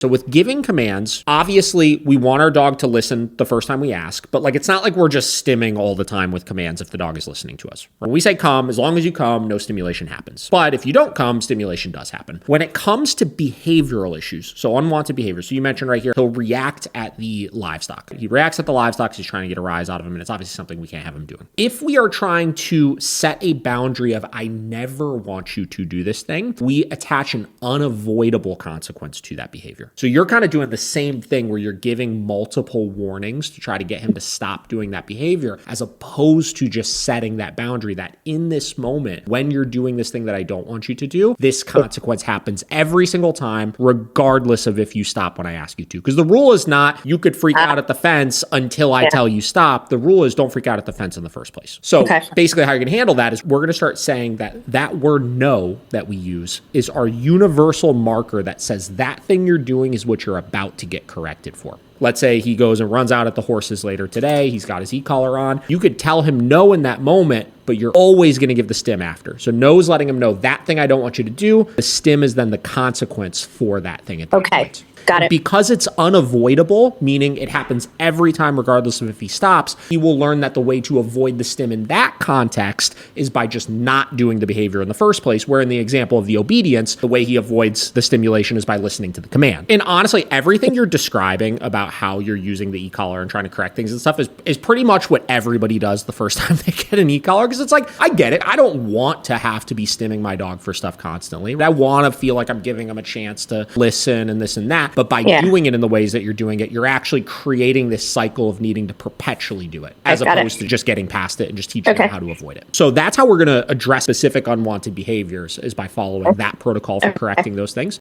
So with giving commands, obviously we want our dog to listen the first time we ask, but like it's not like we're just stimming all the time with commands if the dog is listening to us. When we say come, as long as you come, no stimulation happens. But if you don't come, stimulation does happen. When it comes to behavioral issues, so unwanted behavior, so you mentioned right here, he'll react at the livestock. He reacts at the livestock, he's trying to get a rise out of him, and it's obviously something we can't have him doing. If we are trying to set a boundary of I never want you to do this thing, we attach an unavoidable consequence to that behavior. So you're kind of doing the same thing where you're giving multiple warnings to try to get him to stop doing that behavior, as opposed to just setting that boundary that in this moment, when you're doing this thing that I don't want you to do, this consequence happens every single time, regardless of if you stop when I ask you to. Because the rule is not you could freak out at the fence until I tell you stop. The rule is don't freak out at the fence in the first place. So basically how you can handle that is we're going to start saying that word no that we use is our universal marker that says that thing you're doing is what you're about to get corrected for. Let's say he goes and runs out at the horses later today. He's got his e-collar on. You could tell him no in that moment, but you're always going to give the stim after. So no is letting him know that thing I don't want you to do. The stim is then the consequence for that thing at that point. Got it. Because it's unavoidable, meaning it happens every time regardless of if he stops, he will learn that the way to avoid the stim in that context is by just not doing the behavior in the first place, where in the example of the obedience, the way he avoids the stimulation is by listening to the command. And honestly, everything you're describing about how you're using the e-collar and trying to correct things and stuff is pretty much what everybody does the first time they get an e-collar, because it's like, I get it. I don't want to have to be stimming my dog for stuff constantly. I want to feel like I'm giving him a chance to listen and this and that. But by doing it in the ways that you're doing it, you're actually creating this cycle of needing to perpetually do it, as opposed to just getting past it and just teaching them how to avoid it. So that's how we're going to address specific unwanted behaviors, is by following that protocol for correcting those things.